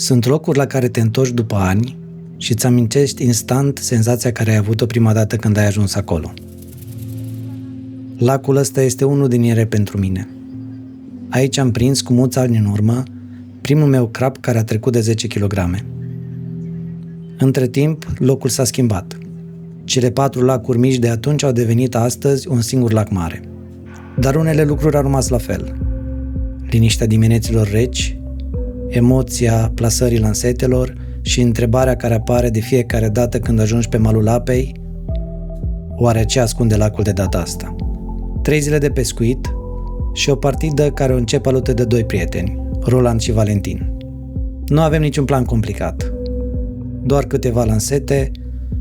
Sunt locuri la care te întorci după ani și îți amintești instant senzația care ai avut-o prima dată când ai ajuns acolo. Lacul ăsta este unul din ele pentru mine. Aici am prins cu mulți ani în urmă primul meu crab care a trecut de 10 kg. Între timp, locul s-a schimbat. Cele 4 lacuri mici de atunci au devenit astăzi un singur lac mare. Dar unele lucruri au rămas la fel. Liniștea dimineților reci, emoția plasării lansetelor și întrebarea care apare de fiecare dată când ajungi pe malul apei: oare ce ascunde lacul de data asta? 3 zile de pescuit și o partidă care o încep alături de 2 prieteni, Roland și Valentin. Nu avem niciun plan complicat. Doar câteva lansete,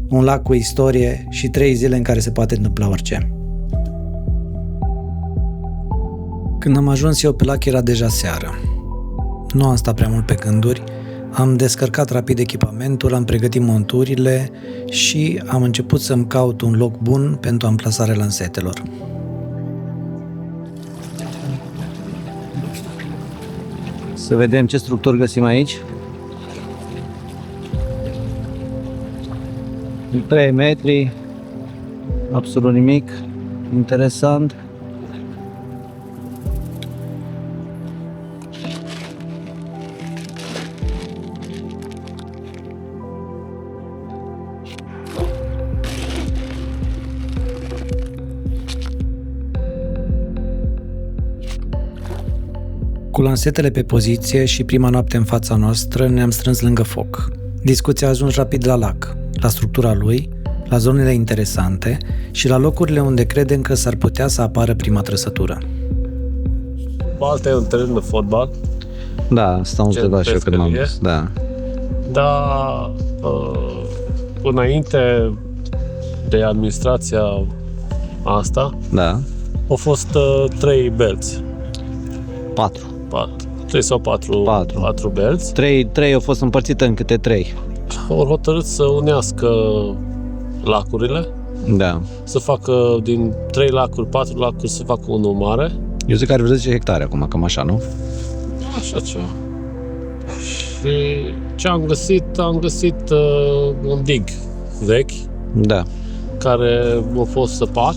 un lac cu istorie și 3 zile în care se poate întâmpla orice. Când am ajuns eu pe lac era deja seară. Nu am stat prea mult pe gânduri, am descărcat rapid echipamentul, am pregătit monturile și am început să-mi caut un loc bun pentru amplasarea lansetelor. Să vedem ce structuri găsim aici. 3 metri, absolut nimic interesant. Cu lansetele pe poziție și prima noapte în fața noastră ne-am strâns lângă foc. Discuția a ajuns rapid la lac, la structura lui, la zonele interesante și la locurile unde credem că s-ar putea să apară prima trăsătură. Balta e un teren de fotbal. Da, stau întrebat și eu când m-am dus. Da. Dar înainte de administrația asta, Da. au fost 3 belți. 4. 3 sau 4 belți. 3 au fost împărțite în câte 3. Au hotărât să unească lacurile, Da. să facă din 3 lacuri, 4 lacuri, să facă unul mare. Eu zic că are vreo 10 hectare acum, cam așa, nu? Așa ceva. Și ce am găsit? Am găsit un dig vechi, Da. care a fost săpat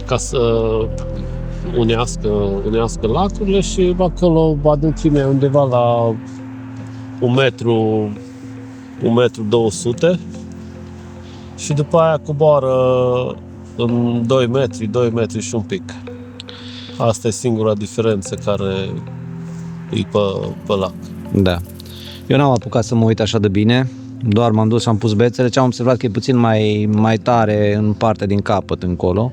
ca să unească lacurile și acolo adâncimea undeva la 1,2 m și după aia coboară în 2 metri și un pic. Asta e singura diferență care e pe lac. Da. Eu n-am apucat să mă uit așa de bine, doar m-am dus și am pus bețele, ce am observat că e puțin mai tare în partea din capăt încolo.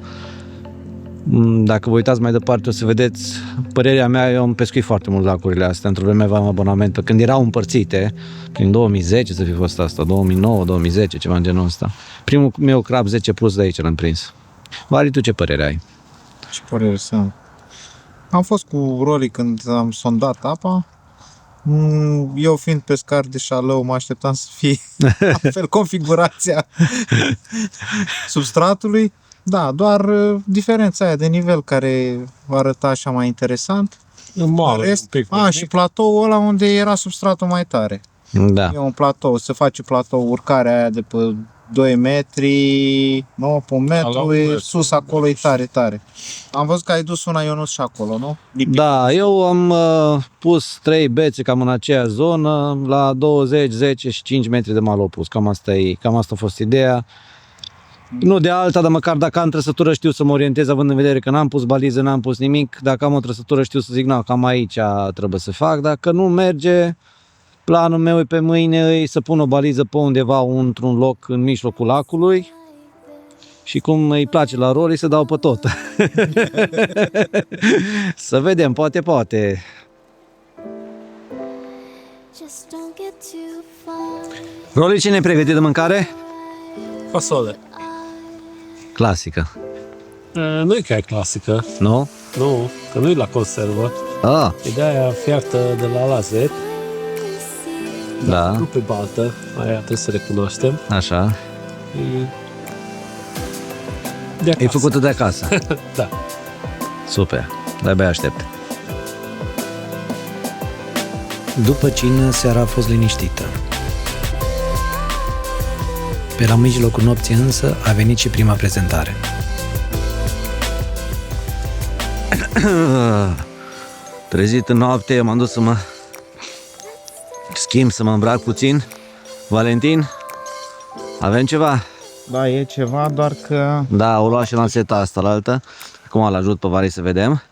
Dacă vă uitați mai departe o să vedeți, părerea mea, eu am pescuit foarte mult lacurile astea, într-o vreme aveam abonament, când erau împărțite, prin 2010 să fi fost asta, 2009-2010, ceva în genul ăsta. Primul meu crab 10 plus de aici l-am prins. Vali, tu ce părere ai? Ce părere să am? Am fost cu Rory când am sondat apa. Eu fiind pescar de șalău, mă așteptam să fie la fel configurația substratului. Da, doar diferența aia de nivel care arăta așa mai interesant. Și platoul ăla unde era substratul mai tare. Da. E un platou, se face platou, urcarea aia de pe 2 metri, nu, pe 1 metru, sus acolo e tare. Am văzut că ai dus una Ionuț și acolo, nu? Da, eu am pus 3 bețe cam în aceea zonă, la 20, 10 și 5 metri de mal opus. Cam asta a fost ideea. Nu de alta, dar măcar dacă am trăsătură știu să mă orientez, având în vedere că n-am pus baliză, n-am pus nimic. Dacă am o trăsătură știu să zic, cam aici trebuie să fac. Dacă nu merge, planul meu e pe mâine să pun o baliză pe undeva într-un loc în mijlocul lacului și cum îi place la Rory să dau pe tot. Să vedem, poate. Rory, ce ne pregătit de mâncare? Fasole. Clasică. Nu e chiar clasică. Nu? Nu, că nu e la conservă. E de aia fiartă de la Lazet. Da. Nu pe baltă, aia trebuie să recunoaștem. Așa. E făcută de acasă. Da. Super. De-abia aștept. După cină, seara a fost liniștită. Pe la mijlocul nopții însă a venit și prima prezentare. Trezit în noapte, m-am dus să mă schimb, să mă îmbrac puțin. Valentin, avem ceva? Da, e ceva, doar că... Da, o luat și lanseta asta la altă. Acum îl ajut pe Vali să vedem.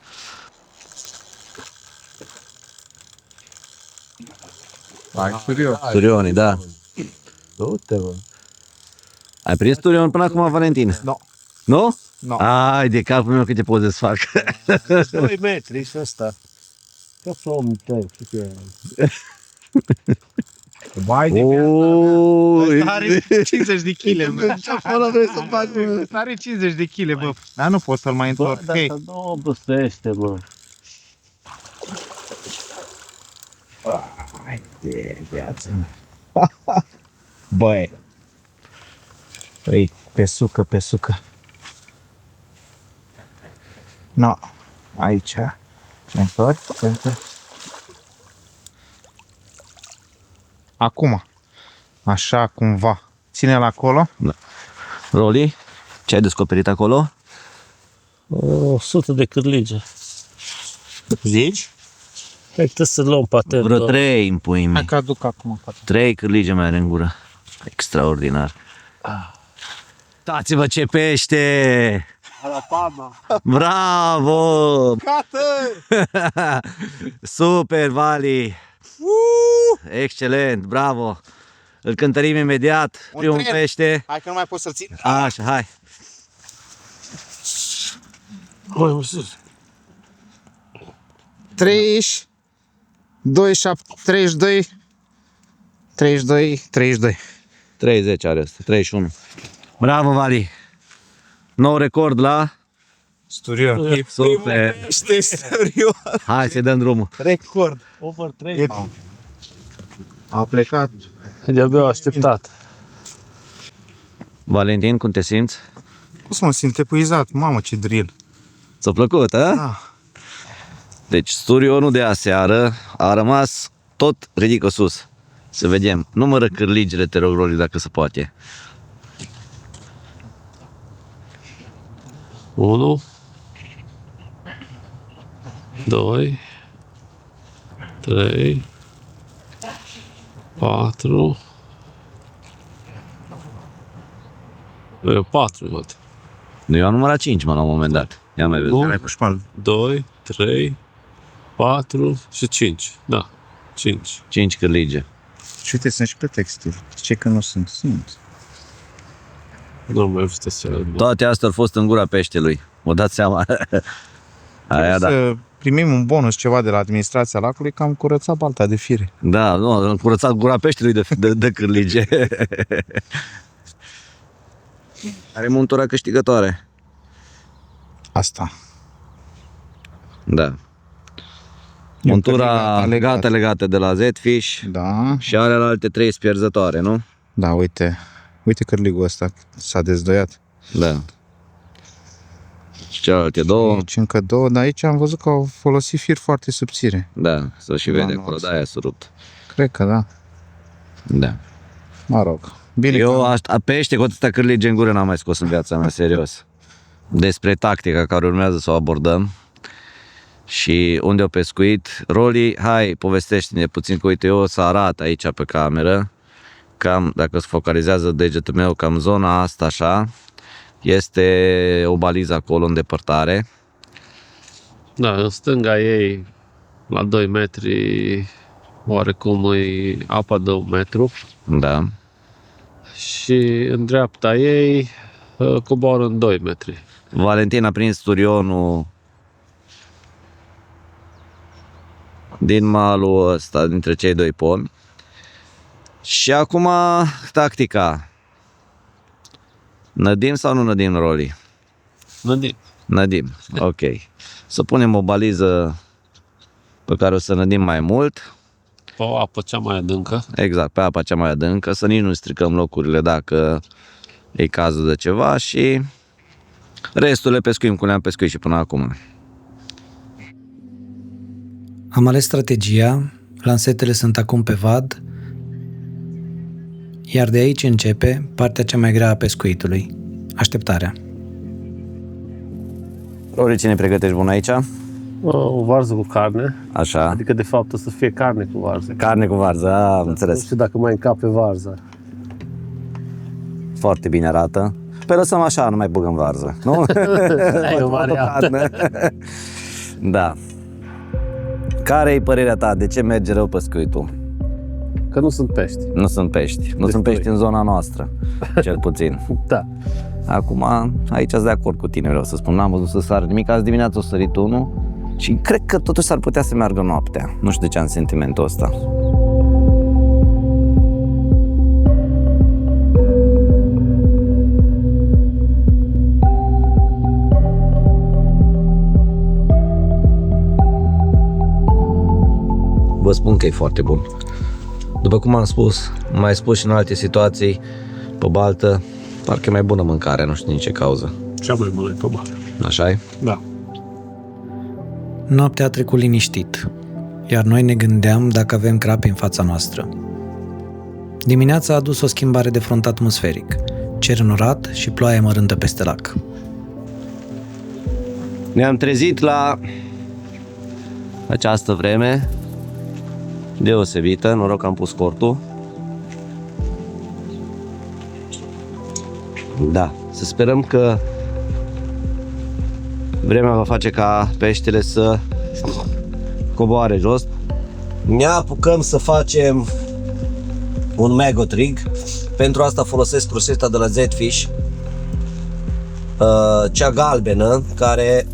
Ai curios. Turionii, da. Du-te, bă. Ai prins turion până acum, Valentin? No. Nu? No. Ai, de capul meu câte poze să fac. 2 metri și ăsta. Că flomul tău, ce e? Vai de Ui. are 50 de kg, bă. Ce acolo vrei să fac? Are 50 de kg, bă. Dar nu pot să-l mai întorc. Bă, dar Hei, să nu obosește, bă. hai de viață. Băi. Păi, pe sucă, pe sucă. No, aici. Întorc, întorc. Acum. Așa, cumva. Ține-l acolo. Roli, ce ai descoperit acolo? 100 de cârlige. Zici? Cred că să luăm patent. Vreo 3 în puii Hai mei. că aduc acum. 3 cârlige mai are în gură. Extraordinar. Uitați-vă ce pește! Bravo! Super, Vali! Excelent, bravo! Îl cântărim imediat, primul tren. pește. Hai că nu mai pot să-l țin. Așa, hai. Hai, mă, sus. 30, 27, 32, 32, 32. 30 are ăsta, 31. Bravo, Vali! Nou record la... Sturio. Super! Este sturio. Hai să dăm drumul. Record. Over 3. A plecat. De-abia așteptat. Valentin, cum te simți? Cum să mă simt epuizat? Mamă, ce drill. Ți-a plăcut, a? Ah. Deci sturionul de aseară a rămas tot ridică sus. Să vedem. Numără cârligile, te rog, Roli, dacă se poate. 1 2 3 4 4, văd. Eu am numărat 5, mă, la un moment dat. Ia mai vezi. Bun. Cu șpal. 2, 3, 4 și 5. Da, 5. 5 cârlige. Și uite, sunt și pe textil. Ce că nu sunt? Sunt. Nu mai văzut seara. Toate astea au fost în gura peștelui. Vă dați seama? Aia, da. Să primim un bonus ceva de la administrația lacului că am curățat balta de fire. Da, nu, am curățat gura peștelui de cârlige. Are montura câștigătoare. Asta. Da. Montura gata legată de la Z-Fish Da. și are la alte 3 spierzătoare, nu? Da, uite. Uite cârligul ăsta s-a dezdoiat. Da. Și celelalte două, Aici încă două, dar aici am văzut că au folosit fir foarte subțire. da, să și vede Da, acolo, nu, da, aia s-a rupt. Cred că da. Da. Mă rog. Bine Eu că... a pește cu atâta cârlige în gură n-am mai scos în viața mea, serios. Despre tactica care urmează să o abordăm și unde o pescuit. Roli, hai, povestește-ne puțin, că uite, eu o să arăt aici pe cameră, cam, dacă se focalizează degetul meu, cam zona asta așa, este o baliză acolo în depărtare. Da, în stânga ei, la 2 metri, oarecum e apa de 1 metru. Da. Și în dreapta ei coboară în 2 metri. Valentin a prins turionul din malul ăsta, dintre cei 2 pomi. Și acum, tactica. Nădim sau nu nădim, Roli? Nădim. Nădim, ok. Să punem o baliză pe care o să nădim mai mult. Pe o apă cea mai adâncă. Exact, pe apa cea mai adâncă, să nici nu stricăm locurile dacă e cazul de ceva și restul le pescuim cum le-am pescuit și până acum. Am ales strategia Lansetele sunt acum pe vad, iar de aici începe partea cea mai grea a pescuitului, așteptarea. Ori ce ne pregătești bun aici? O varză cu carne, Așa. adică de fapt o să fie carne cu varză. Carne cu varză, am Nu înțeles. știu dacă mai încape varza. Foarte bine arată. Pe lăsăm așa, nu mai băgăm varză, nu? E o variantă. Da. Care e părerea ta? De ce merge rău pescuitul? Că nu sunt pești. Nu sunt pești. Nu sunt pești în zona noastră, cel puțin. Da. Acum, aici sunt de acord cu tine, vreau să spun. N-am văzut să sară nimic. Azi dimineața o sărit unul și cred că totuși s-ar putea să meargă noaptea. Nu știu de ce am sentimentul ăsta. Vă spun că e foarte bun. După cum am spus, mai spus și în alte situații, pe baltă, parcă e mai bună mâncarea, nu știu din ce cauză. Cea mai bună e pe baltă. Așa-i? Da. Noaptea a trecut liniștit, iar noi ne gândeam dacă avem crapi în fața noastră. Dimineața a adus o schimbare de front atmosferic, cer înnorat și ploaie mărântă peste lac. Ne-am trezit la această vreme deosebită, noroc că am pus cortul. Da, să sperăm că vremea va face ca peștele să coboare jos. Ne apucăm să facem un maggot rig. Pentru asta folosesc croseta de la Z-Fish, cea galbenă, care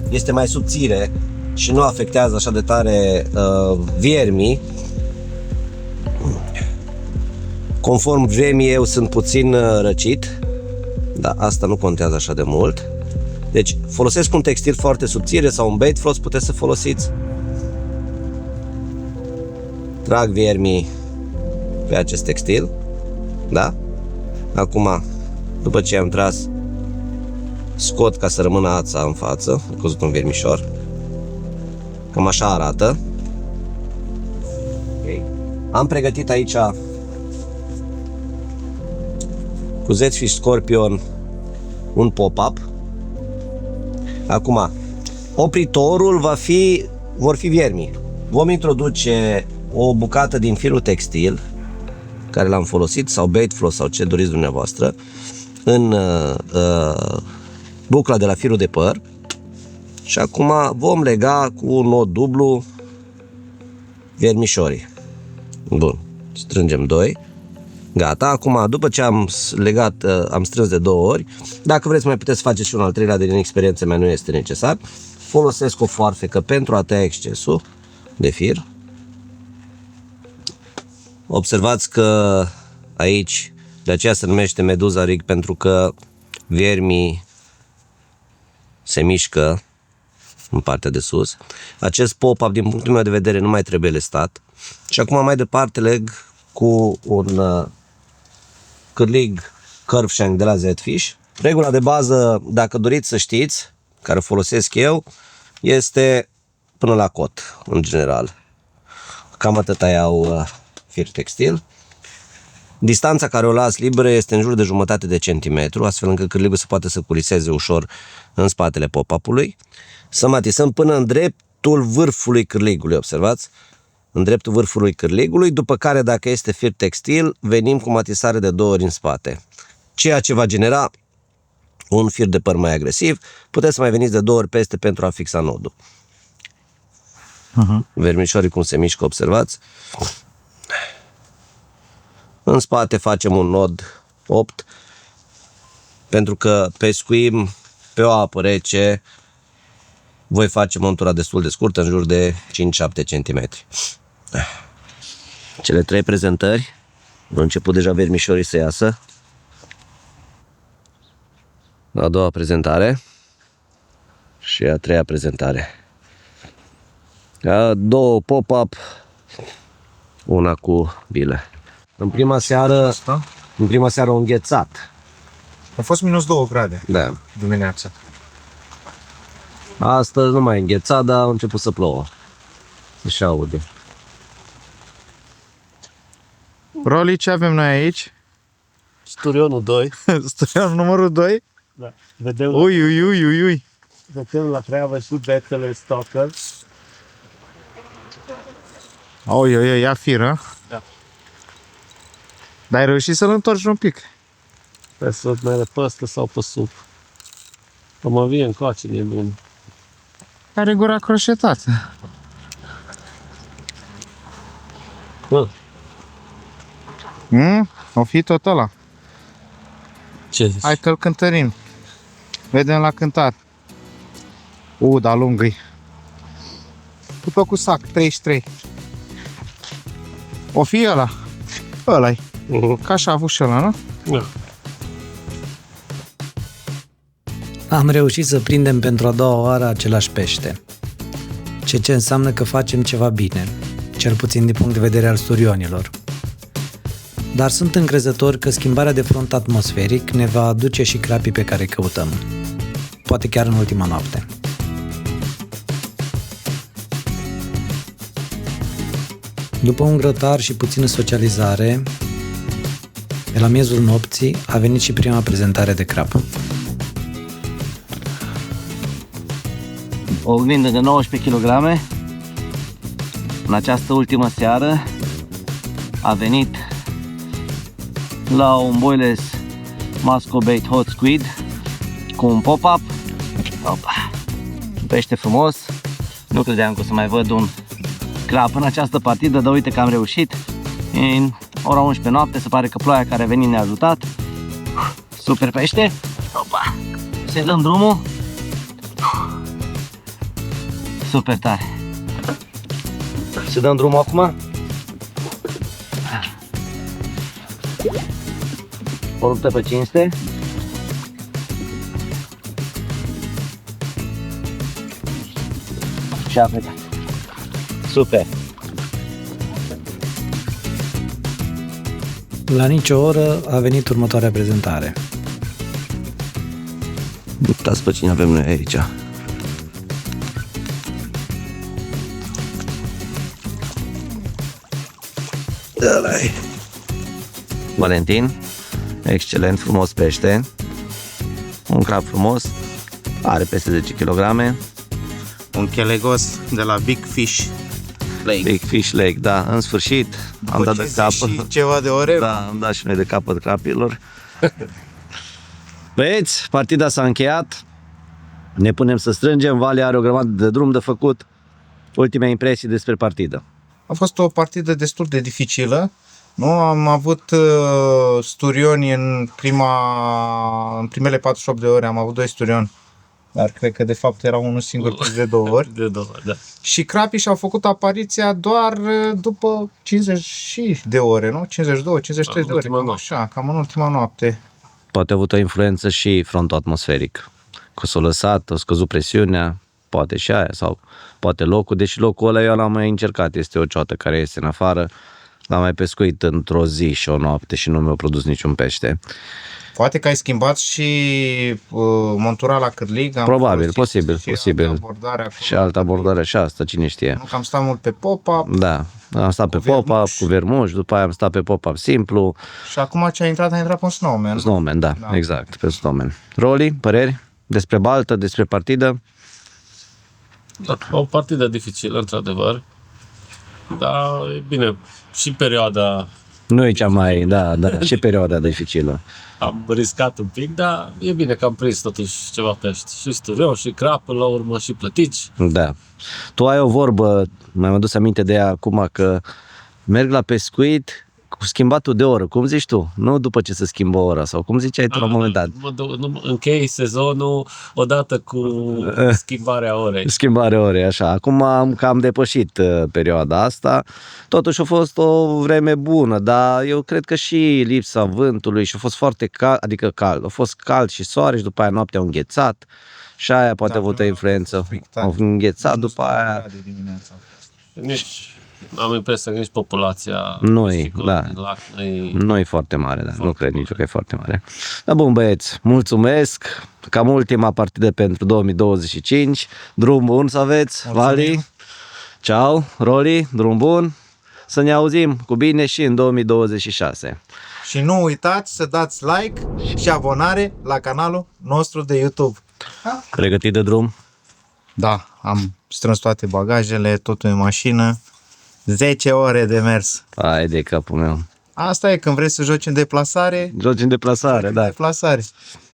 este mai subțire și nu afectează așa de tare viermii. Conform vremii, eu sunt puțin răcit, dar asta nu contează așa de mult. Deci folosesc un textil foarte subțire sau un bait floss, puteți să folosiți. Trag viermii pe acest textil, da? Acum, după ce am tras, scot ca să rămână ața în față, am căzut un viermișor. Cam așa arată. Okay. Am pregătit aici cu Z-Fish Scorpion un pop-up. Acum, opritorul vor fi viermii. Vom introduce o bucată din firul textil care l-am folosit, sau bait floss, sau ce doriți dumneavoastră, în bucla de la firul de păr. Și acum vom lega cu un nod dublu viermișorii. Bun, strângem 2. Gata, acum după ce am legat, am strâns de 2 ori, dacă vreți mai puteți face și un al treilea, din experiența mea nu este necesar. Folosesc o foarfecă pentru a tăia excesul de fir. Observați că aici, de aceea se numește meduza rig, pentru că viermii se mișcă în partea de sus. Acest pop-up, din punctul meu de vedere, nu mai trebuie lestat. Și acum mai departe leg cu un cârlig curve shank de la Z-Fish. Regula de bază, dacă doriți să știți, care folosesc eu, este până la cot, în general. Cam atâta iau fir textil. Distanța care o las liberă este în jur de jumătate de centimetru, astfel încât cârligul să poate să culiseze ușor în spatele pop-up-ului. Să matisăm până în dreptul vârfului cârligului, observați? În dreptul vârfului cârligului, după care, dacă este fir textil, venim cu matisare de 2 ori în spate. Ceea ce va genera un fir de păr mai agresiv. Puteți să mai veniți de 2 ori peste pentru a fixa nodul. Vermișorii cum se mișcă, observați? În spate facem un nod 8, pentru că pescuim pe o apă rece. Voi face montura destul de scurtă, în jur de 5-7 cm. Cele 3 prezentări. Au început deja vermișorii să iasă. A doua prezentare și a treia prezentare. 2 pop-up, una cu bile. În prima seară au înghețat. A fost minus 2 grade Da. dimineața. Astăzi nu mai e înghețat, dar a început să plouă. Și aude. Roli, ce avem noi aici? Sturionul 2. Sturionul numărul 2? Da. Vedem, Ui. vedem la treabă și bețele Stalker. Oi, ia firă. Da. Dar ai reușit să-l întorci un pic. Pe să mere pe ăsta sau pe sub. Că mă vie încoace de bun. Are gura croșetată. O fi tot ăla. Ce zici? Hai că-l cântărim. Vedem la cântar. Da lungă-i. După cu sac, 33. O fi ăla. Ăla-i. Ca așa a avut și ăla, nu? Da. Am reușit să prindem pentru a doua oară același pește. Ceea ce înseamnă că facem ceva bine, cel puțin din punct de vedere al sturionilor. Dar sunt încrezător că schimbarea de front atmosferic ne va aduce și crapii pe care îi căutăm. Poate chiar în ultima noapte. După un grătar și puțină socializare, de la miezul nopții a venit și prima prezentare de crap. O oglindă de 19 kg. În această ultimă seară a venit la un boilers Masco Bait Hot Squid cu un pop-up. Pește frumos. Nu credeam că o să mai văd un crap în această partidă, dar uite că am reușit. În ora 11 noapte, se pare că ploaia care a venit ne-a ajutat. Super pește. Să-i dăm drumul. Super tare. Să dăm drumul acum. O luptă pe cinste. Și a plecat. Super. La nicio oră a venit următoarea prezentare. Uitați pe cine avem noi aici. Ăla-i Valentin. Excelent, frumos pește. Un crab frumos. Are peste 10 kg. Un chelegos de la Big Fish Lake. Big Fish Lake, da, în sfârșit am dat de capăt. Și ceva de ore. Da, am dat și noi de capăt crapilor. Băieți, partida s-a încheiat. Ne punem să strângem. Vali are o grămadă de drum de făcut. Ultime impresii despre partidă. A fost o partidă destul de dificilă. Nu am avut sturioni în primele 48 de ore, am avut 2 sturioni. Dar cred că de fapt era unul singur de 2 ori. De 2 ori, da. Și crapii și-au făcut apariția doar după 50 de ore, nu? 52, 53 de ore, cam așa, cam în ultima noapte. Poate a avut o influență și frontul atmosferic. Că s-a lăsat, a scăzut presiunea, poate și aia, sau poate locul, deși locul ăla eu l-am mai încercat, este o ciotă care este în afară, l-am mai pescuit într-o zi și o noapte și nu mi-a produs niciun pește. Poate că ai schimbat și montura la cârlig. Probabil, posibil. Și altă abordare și asta, cine știe. Nu, că am stat mult pe pop-up. Da, am stat pe pop-up cu vermuș, după aia am stat pe pop-up simplu. Și acum ce a intrat pe un snowman. Snowman, da, exact, pe snowman. Roli, păreri despre baltă, despre partidă? Da, o partidă dificilă, într-adevăr. Dar e bine, și perioada... Nu e cea mai, da, și perioada dificilă. Am riscat un pic, dar e bine că am prins totuși ceva pești. Și sturion, și crapă, la urmă, și plătici. Da. Tu ai o vorbă, mi-am adus aminte de ea acum, că merg la pescuit cu schimbatul de oră. Cum zici tu? Nu după ce se schimbă ora, sau cum ziceai tu la un moment dat? Închei sezonul odată cu schimbarea orei. Schimbarea orei, așa. Acum am cam depășit perioada asta. Totuși a fost o vreme bună, dar eu cred că și lipsa vântului și a fost foarte cald, adică cald. A fost cald și soare și după aia noaptea a înghețat și aia poate a avut o influență. A înghețat după aia. Nici am impresia că nici populația nu-i, da. din lac nu e foarte mare, da. Nu cred nici că e foarte mare. Dar bun, băieți, mulțumesc. Cam ultima partidă pentru 2025. Drum bun să aveți, Vali. Ciao, Roli, drum bun. să ne auzim cu bine și în 2026. Și nu uitați să dați like și abonare la canalul nostru de YouTube. Pregătit de drum? Da, am strâns toate bagajele, totul în mașină. 10 ore de mers. Hai de capul meu. Asta e când vrei să joci în deplasare. Joci în deplasare, da. Deplasare.